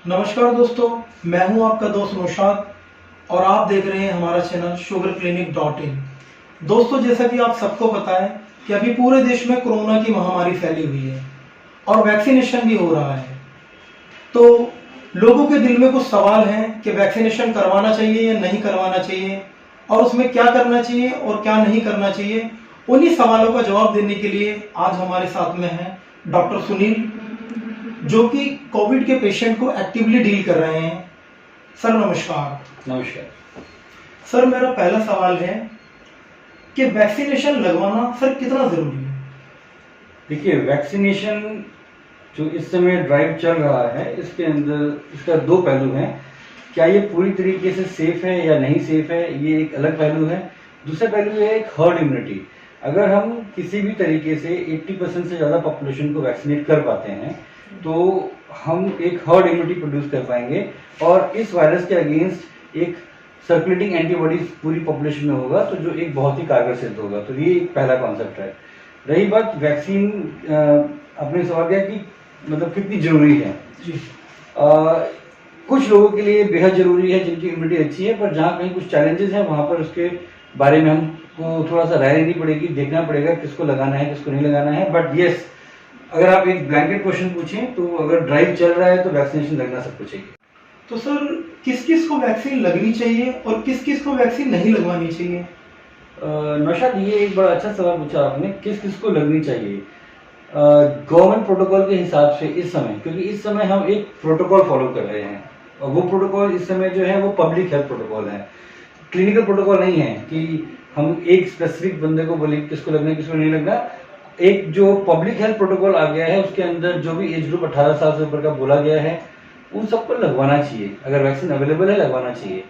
नमस्कार दोस्तों, मैं हूं आपका दोस्त नौशाद और आप देख रहे हैं हमारा चैनल sugarclinic.in। दोस्तों, जैसा कि आप सबको पता है कि अभी पूरे देश में कोरोना की महामारी फैली हुई है और वैक्सीनेशन भी हो रहा है। तो लोगों के दिल में कुछ सवाल हैं कि वैक्सीनेशन करवाना चाहिए या नहीं करवाना चाहिए और उसमें क्या करना चाहिए और क्या नहीं करना चाहिए। उन्हीं सवालों का जवाब देने के लिए आज हमारे साथ में है डॉक्टर सुनील, जो कि कोविड के पेशेंट को एक्टिवली डील कर रहे हैं। सर नमस्कार। नमस्कार सर, मेरा पहला सवाल है कि वैक्सीनेशन लगवाना सर कितना जरूरी है? देखिए, वैक्सीनेशन जो इस समय ड्राइव चल रहा है, इसके अंदर इसका दो पहलू हैं। क्या ये पूरी तरीके से सेफ है या नहीं सेफ है, ये एक अलग पहलू है। दूसरा पहलू है एक हर्ड इम्यूनिटी। अगर हम किसी भी तरीके से 80% से ज़्यादा पॉपुलेशन को वैक्सीनेट कर पाते हैं तो हम एक हर्ड इम्यूनिटी प्रोड्यूस कर पाएंगे और इस वायरस के अगेंस्ट एक सर्कुलेटिंग एंटीबॉडीज पूरी पॉपुलेशन में होगा, तो जो एक बहुत ही कारगर सिद्ध होगा। तो ये एक पहला कॉन्सेप्ट है। रही बात वैक्सीन, आपने सवाल किया कि मतलब कितनी जरूरी है जी। कुछ लोगों के लिए बेहद जरूरी है जिनकी इम्यूनिटी अच्छी है, पर जहाँ कहीं कुछ चैलेंजेस हैं वहाँ पर उसके बारे में हमको थोड़ा सा राय लेनी पड़ेगी, देखना पड़ेगा किसको लगाना है किसको नहीं लगाना है। बट यस, अगर आप एक ब्लैंकेट क्वेश्चन पूछें तो अगर ड्राइव चल रहा है तो वैक्सीनेशन लगना सबको चाहिए। तो सर, किस किस को वैक्सीन लगनी चाहिए और किस किस को वैक्सीन नहीं लगवानी चाहिए? नौशाद, ये एक बड़ा अच्छा सवाल पूछा आपने, किस किस को लगनी चाहिए। गवर्नमेंट प्रोटोकॉल के हिसाब से इस समय, क्योंकि इस समय हम एक प्रोटोकॉल फॉलो कर रहे हैं और वो प्रोटोकॉल इस समय जो है वो पब्लिक हेल्थ प्रोटोकॉल है, क्लिनिकल प्रोटोकॉल नहीं है कि हम एक स्पेसिफिक बंदे को बोले किसको लगना है किसको नहीं लगना। एक जो पब्लिक हेल्थ प्रोटोकॉल आ गया है उसके अंदर जो भी एज ग्रुप 18 साल से ऊपर का बोला गया है उन सबको लगवाना चाहिए। अगर वैक्सीन अवेलेबल है लगवाना चाहिए।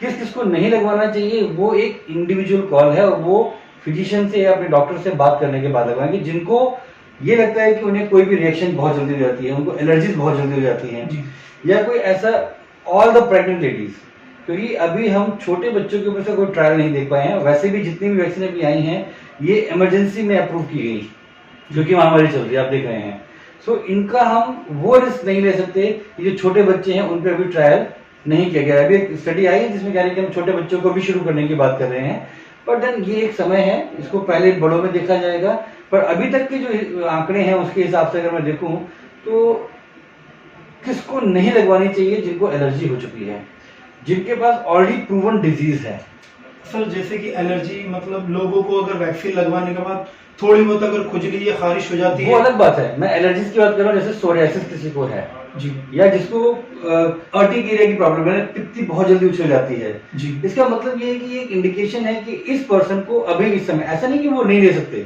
किस किस को नहीं लगवाना चाहिए वो एक इंडिविजुअल कॉल है और वो फिजिशियन से या अपने डॉक्टर से बात करने के बाद लगवाएंगे। जिनको ये लगता है कि उन्हें कोई भी रिएक्शन बहुत जल्दी हो जाती है, उनको एलर्जीज बहुत जल्दी हो जाती हैं, या कोई ऐसा, ऑल द प्रेग्नेंट लेडीज, क्योंकि अभी हम छोटे बच्चों के ऊपर से कोई ट्रायल नहीं देख पाए हैं। वैसे भी जितनी भी वैक्सीन अभी आई हैं ये इमरजेंसी में अप्रूव की गई, जो कि महामारी चल रही है, आप देख रहे हैं। सो इनका हम वो रिस्क नहीं ले सकते। ये जो छोटे बच्चे हैं उन पर अभी ट्रायल नहीं किया गया। अभी एक स्टडी आई है जिसमें कह रहे हैं कि हम छोटे बच्चों को भी शुरू करने की बात कर रहे हैं, बट देन ये एक समय है, इसको पहले बड़ों में देखा जाएगा। पर अभी तक के जो आंकड़े हैं उसके हिसाब से अगर मैं देखूं तो किसको नहीं लगवानी चाहिए, जिनको एलर्जी हो चुकी है, जिनके पास ऑलरेडी प्रूवन डिजीज है। सर, जैसे कि एलर्जी, मतलब लोगों को अगर वैक्सीन लगवाने के बाद थोड़ी बहुत अगर खुजली या खारिश हो जाती है, वो अलग बात है। मैं एलर्जीज की बात कर रहा हूँ, जैसे सोरियासिस किसी को है जी, या जिसको अर्टिकेरिया की प्रॉब्लम है, पित्ती बहुत जल्दी उछल जाती है जी, इसका मतलब ये है कि एक इंडिकेशन है कि इस पर्सन को अभी इस समय, ऐसा नहीं कि वो नहीं ले सकते,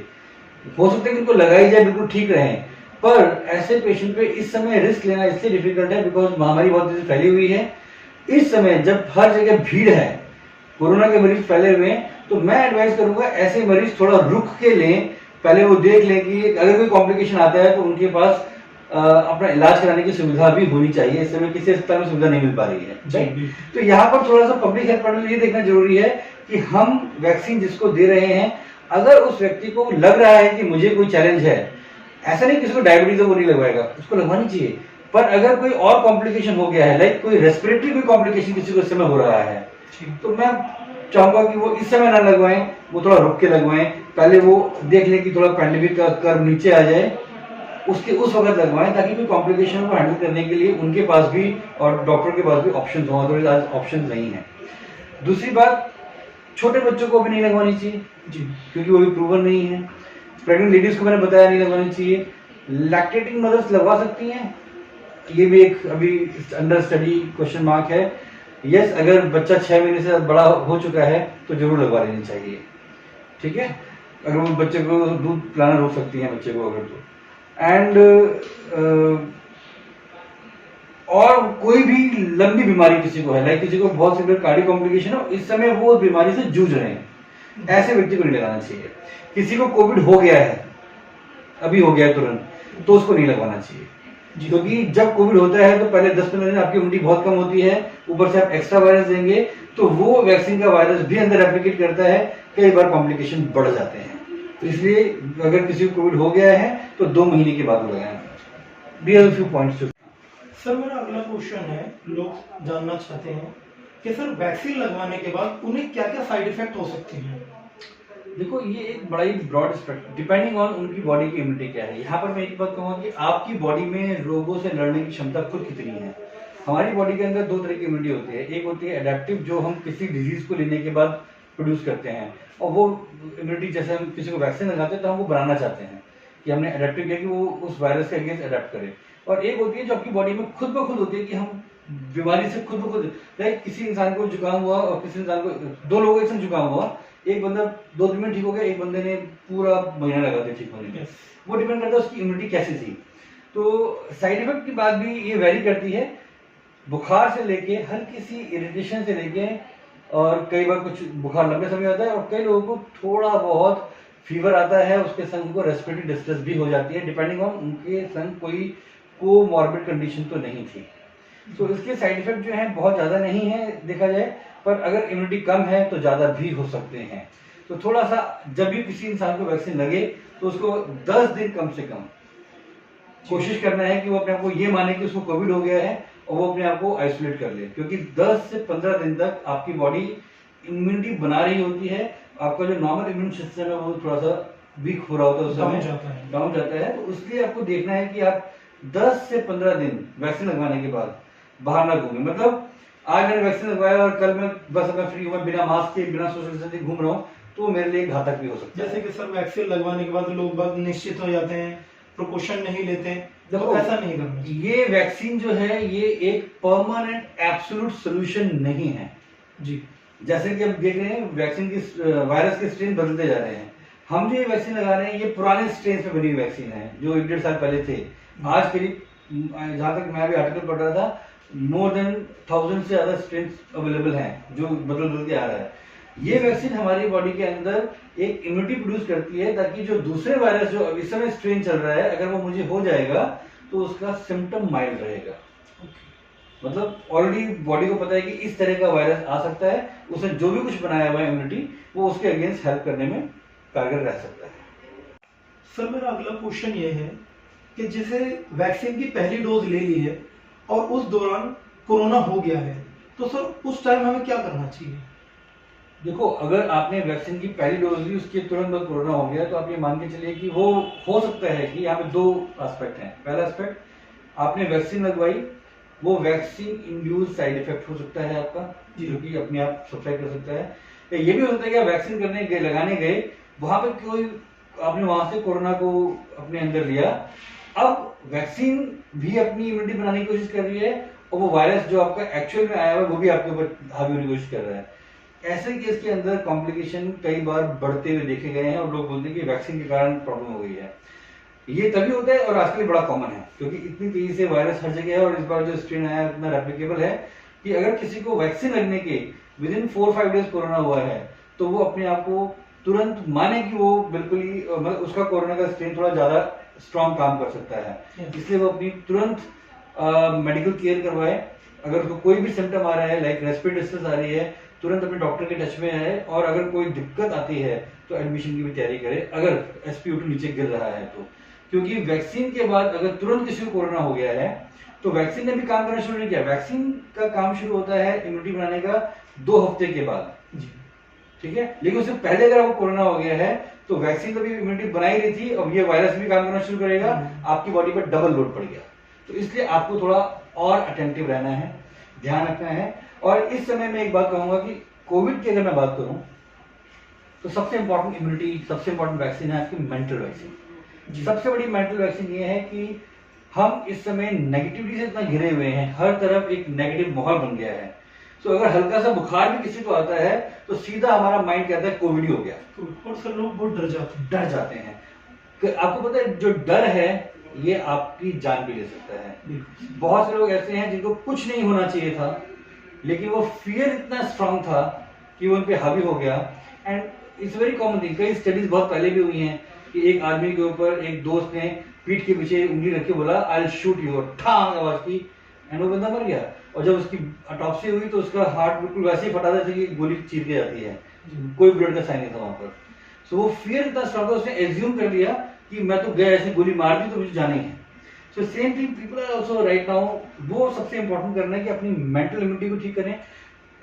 हो सकता है कि उनको लगाई जाए बिल्कुल ठीक रहे, पर ऐसे पेशेंट पे इस समय रिस्क लेना इसलिए डिफिकल्ट है बिकॉज महामारी बहुत तेजी से फैली हुई है। इस समय जब हर जगह भीड़ है, कोरोना के मरीज फैले हुए हैं, तो मैं एडवाइस करूंगा ऐसे मरीज थोड़ा रुक के लें, पहले वो देख लें कि अगर कोई कॉम्प्लिकेशन आता है तो उनके पास अपना इलाज कराने की सुविधा भी होनी चाहिए। इस समय किसी अस्पताल में सुविधा नहीं मिल पा रही है। तो यहाँ पर थोड़ा सा पब्लिक हेल्थ पर ये देखना जरूरी है कि हम वैक्सीन जिसको दे रहे हैं, अगर उस व्यक्ति को लग रहा है कि मुझे कोई चैलेंज है, ऐसा नहीं किसी को डायबिटीज है वो नहीं लगवाएगा, उसको लगवानी चाहिए। पर अगर कोई और कॉम्प्लिकेशन हो गया है, लाइक कोई रेस्पिरेटरी कोई कॉम्प्लिकेशन किसी को इस समय हो रहा है, तो मैं चाहूंगा कि वो इस समय ना लगवाएं, वो थोड़ा रुक के लगवाएं। पहले वो देख लें कि थोड़ा पैंडेमिक का कर्व नीचे आ जाए, उसके उस वक्त लगवाएं, ताकि कोई कॉम्प्लिकेशन को हैंडल करने के लिए उनके पास भी और डॉक्टर के पास भी ऑप्शन हो। तो आज ऑप्शन नहीं है। दूसरी बात, छोटे बच्चों को भी नहीं लगवानी चाहिए जी, क्योंकि वो भी प्रूवन नहीं है। प्रेग्नेंट लेडीज को मैंने बताया नहीं लगवानी चाहिए। लैक्टेटिंग मदर्स लगवा सकती हैं, ये भी एक अभी अंडर स्टडी क्वेश्चन मार्क है। यस, अगर बच्चा 6 महीने से बड़ा हो चुका है तो जरूर लगवा लेनी चाहिए, ठीक है, अगर वो बच्चे को दूध पिलाना रोक सकती है बच्चे को अगर तो। एंड और कोई भी लंबी बीमारी किसी को है, लाइक किसी को बहुत सीवियर कार्डियक कॉम्प्लिकेशन हो, इस समय वो बीमारी से जूझ रहे हैं, ऐसे व्यक्ति को नहीं लगाना चाहिए। किसी को कोविड हो गया है, अभी हो गया है तुरंत, तो उसको नहीं लगवाना चाहिए, क्योंकि जब कोविड होता है तो पहले 10-15 दिन आपकी इम्यूनिटी बहुत कम होती है, ऊपर से आप एक्स्ट्रा वायरस देंगे तो वो वैक्सीन का वायरस भी अंदर रेप्लिकेट करता है, कई बार कॉम्प्लिकेशन बढ़ जाते हैं। तो इसलिए अगर किसी को कोविड हो गया है तो 2 महीने के बाद लगाएं। Few points. सर मेरा अगला क्वेश्चन है, लोग जानना चाहते हैं कि सर वैक्सीन लगवाने के बाद उन्हें क्या क्या साइड इफेक्ट हो सकते हैं। देखो ये एक बड़ा ही ब्रॉड स्पेक्ट्रम, डिपेंडिंग ऑन उनकी बॉडी की इम्यूनिटी क्या है। यहाँ पर मैं एक बात कहूँगा कि आपकी बॉडी में रोगों से लड़ने की क्षमता खुद कितनी है। हमारी बॉडी के अंदर दो तरह की इम्यूनिटी होती है, एक होती है एडेप्टिव, जो हम किसी डिजीज को लेने के बाद प्रोड्यूस करते हैं, और वो इम्यूनिटी जैसे हम किसी को वैक्सीन लगाते हैं तो हम वो बनाना चाहते हैं कि हमने एडेप्टिव किया कि वो उस वायरस के अगेंस्ट अडेप्ट करे। और एक होती है जो आपकी बॉडी में खुद ब खुद होती है कि हम बीमारी से खुद ब खुद, लाइक किसी इंसान को जुकाम हुआ और किसी इंसान को, दो लोगों को एक साथ जुकाम हुआ, एक बंदा 2 दिन में ठीक हो गया, एक बंदे ने पूरा महीना लगा दिया ठीक होने में। वो डिपेंड करता है उसकी इम्यूनिटी कैसी थी। तो साइड इफेक्ट की बात भी ये वेरी करती है, बुखार से लेके हल्की सी इरिटेशन से लेके, और कई बार कुछ बुखार लंबे समय आता है, और कई लोगों को थोड़ा बहुत फीवर आता है, उसके संग उनको रेस्पिरेटरी डिस्ट्रेस भी हो जाती है, डिपेंडिंग ऑन उनके संग कोई कोमॉर्बिड कंडीशन तो नहीं थी। तो इसके साइड इफेक्ट जो है बहुत ज्यादा नहीं है देखा जाए, पर अगर इम्यूनिटी कम है तो ज्यादा भी हो सकते हैं। तो थोड़ा सा जब भी किसी इंसान को वैक्सीन लगे तो उसको 10 दिन कम से कम कोशिश करना है कि वो अपने आप को ये माने कि उसको कोविड हो गया है और वो अपने आप को आइसोलेट कर ले, क्योंकि 10 से 15 दिन तक आपकी बॉडी इम्यूनिटी बना रही होती है। आपका जो नॉर्मल इम्यून सिस्टम है वो थोड़ा सा वीक हो रहा होता है, उस समय डाउन जाता है। तो उसलिए आपको देखना है कि आप 10 से 15 दिन वैक्सीन लगवाने के बाद बाहर ना घूमें। मतलब आज मैंने वैक्सीन लगवाया और कल मैं बस अपना फ्री हुआ, बिना मास्क के बिना सोशल डिस्टेंसिंग घूम रहा हूँ, तो मेरे लिए घातक भी हो सकता है। जैसे कि सर वैक्सीन लगवाने के बाद लोग बहुत निश्चित हो जाते हैं, प्रिकॉशन नहीं लेते, देखो तो ऐसा नहीं करना चाहिए। ये वैक्सीन जो है ये एक परमानेंट एब्सोल्यूट सोल्यूशन नहीं है जी। जैसे कि अब देख रहे हैं वैक्सीन की वायरस के स्ट्रेन बदलते जा रहे हैं। हम जो ये वैक्सीन लगा रहे हैं ये पुराने स्ट्रेन पे बनी हुई वैक्सीन है जो 1-1.5 साल पहले थे। आज करीब जहां तक मैं भी आर्टिकल पढ़ रहा था, मोर देन 1000 से ज्यादा स्ट्रेन अवेलेबल हैं जो बदल के आ रहा है। ये वैक्सीन हमारी बॉडी के अंदर एक इम्यूनिटी प्रोड्यूस करती है, ताकि जो दूसरे वायरस जो इस समय स्ट्रेन चल रहा है अगर वो मुझे हो जाएगा तो उसका सिम्टम माइल्ड रहेगा। मतलब ऑलरेडी बॉडी को पता है कि इस तरह का वायरस आ सकता है, उसने जो भी कुछ बनाया हुआ है इम्यूनिटी वो उसके अगेंस्ट हेल्प करने में कारगर रह सकता है। सर मेरा अगला क्वेश्चन ये है कि जैसे वैक्सीन की पहली डोज ले ली है और उस दौरान कोरोना हो गया है, तो सर उस टाइम हमें क्या करना चाहिए। देखो अगर आपने वैक्सीन की पहली डोज ली उसके तुरंत बाद कोरोना हो गया तो आप ये मान के चलिए कि वो हो सकता है कि यहाँ पे 2 एस्पेक्ट हैं। पहला एस्पेक्ट, आपने वैक्सीन लगवाई, वो वैक्सीन इंड्यूस साइड इफेक्ट हो सकता है आपका, जो कि अपने आप सब्साइड कर सकता है। ये भी हो सकता है कि आप वैक्सीन करने गए, लगाने गए, वहां पे कोई आपने वहां से कोरोना को अपने अंदर लिया, अब वैक्सीन भी अपनी इम्यूनिटी बनाने की कोशिश कर रही है और वो वायरस जो आपका एक्चुअल में आया हुआ है वो भी आपके ऊपर हावी होने की कोशिश कर रहा है। ऐसे केस के अंदर कॉम्प्लिकेशन कई बार बढ़ते हुए देखे गए हैं और लोग बोलते हैं कि वैक्सीन के कारण प्रॉब्लम हो गई है। ये तभी होता है और आजकल बड़ा कॉमन है क्योंकि इतनी तेजी से वायरस हर जगह है और इस बार जो स्ट्रेन आया इतना रेप्लिकेबल है कि अगर किसी को वैक्सीन लगने के विद इन 4-5 डेज कोरोना हुआ है तो वो अपने आप को तुरंत माने कि वो बिल्कुल ही मतलब उसका कोरोना का स्ट्रेन थोड़ा ज्यादा स्ट्रॉन्ग काम कर सकता है, इसलिए वो अपनी तुरंत मेडिकल केयर करवाए। अगर उसको कोई भी सिम्टम आ रहा है लाइक रेस्पिरेटरी डिस्ट्रेस आ रही है, तुरंत अपने डॉक्टर के टच में आए और अगर कोई दिक्कत आती है तो एडमिशन की भी तैयारी करे अगर SpO2 नीचे गिर रहा है तो। क्योंकि वैक्सीन के बाद अगर तुरंत किसी को कोरोना हो गया है तो वैक्सीन ने भी काम करना शुरू नहीं किया। वैक्सीन का काम शुरू होता है इम्यूनिटी बनाने का 2 हफ्ते के बाद, ठीक है, लेकिन उससे पहले अगर आपको कोरोना हो गया है तो वैक्सीन तो भी इम्यूनिटी बनाई रही थी, अब ये वायरस भी काम करना शुरू करेगा, आपकी बॉडी पर डबल लोड पड़ गया। तो इसलिए आपको थोड़ा और अटेंटिव रहना है, ध्यान रखना है। और इस समय में एक बात कहूंगा कि कोविड की अगर मैं बात करूं तो सबसे इंपॉर्टेंट इम्यूनिटी, सबसे इंपॉर्टेंट वैक्सीन है आपकी मेंटल वैक्सीन। सबसे बड़ी मेंटल वैक्सीन ये है कि हम इस समय नेगेटिविटी से इतना घिरे हुए हैं, हर तरफ एक नेगेटिव माहौल बन गया है। तो अगर हल्का सा बुखार भी किसी को आता है तो सीधा हमारा माइंड कहता है कोविड ही हो गया, और सर लोग बहुत डर जाते हैं। आपको पता है जो डर है ये आपकी जान भी ले सकता है। बहुत से लोग ऐसे हैं जिनको कुछ नहीं होना चाहिए था लेकिन वो फियर इतना स्ट्रांग था कि वो उन पे हावी हो गया। And it's very common thing, कई स्टडीज बहुत पहले भी हुई हैं कि एक आदमी के ऊपर एक दोस्त ने पीठ के पीछे उंगली रख के बोला आई विल शूट यू, ठांग आवाज की, एंड वो बंदा मर गया। और जब उसकी ऑटोप्सी हुई तो उसका हार्ट बिल्कुल वैसे ही फटा था जैसे कि गोली चीर के जाती है, कोई ब्लड का साइन नहीं था वहां पर। सो वो फियर इतना स्ट्रांग था, उसने एज्यूम कर लिया कि मैं तो गया ऐसे गोली मार दी तो मुझे जाना ही है। So same thing people are also right now, वो सबसे इंपॉर्टेंट करना है कि अपनी मेंटल इम्यूनिटी को ठीक करें,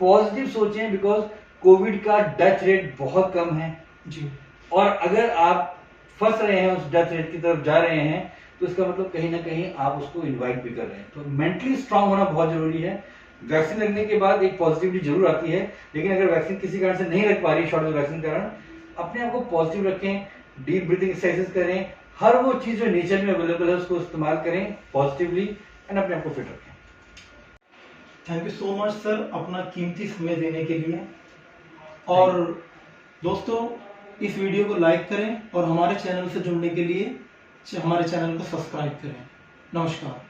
पॉजिटिव सोचें, बिकॉज कोविड का डेथ रेट बहुत कम है जी। और अगर आप फंस रहे हैं उस डेथ रेट की तरफ जा रहे हैं तो इसका मतलब कहीं ना कहीं आप उसको इनवाइट भी कर रहे हैं। तो मेंटली स्ट्रांग होना बहुत जरूरी है। वैक्सीन लगने के बाद एक पॉजिटिविटी जरूर आती है, लेकिन अगर वैक्सीन किसी कारण से नहीं लग पा रही है, शॉर्ट डोज वैक्सीन के कारण, अपने आप को पॉजिटिव रखें, डीप ब्रीथिंग एक्सरसाइजेस करें, हर वो चीज जो नेचर में अवेलेबल है उसको इस्तेमाल करें पॉजिटिवली एंड अपने आप को फिट रखें। Thank you so much sir अपना कीमती समय देने के लिए। और दोस्तों इस वीडियो को लाइक करें और हमारे चैनल से जुड़ने के लिए हमारे चैनल को सब्सक्राइब करें। नमस्कार।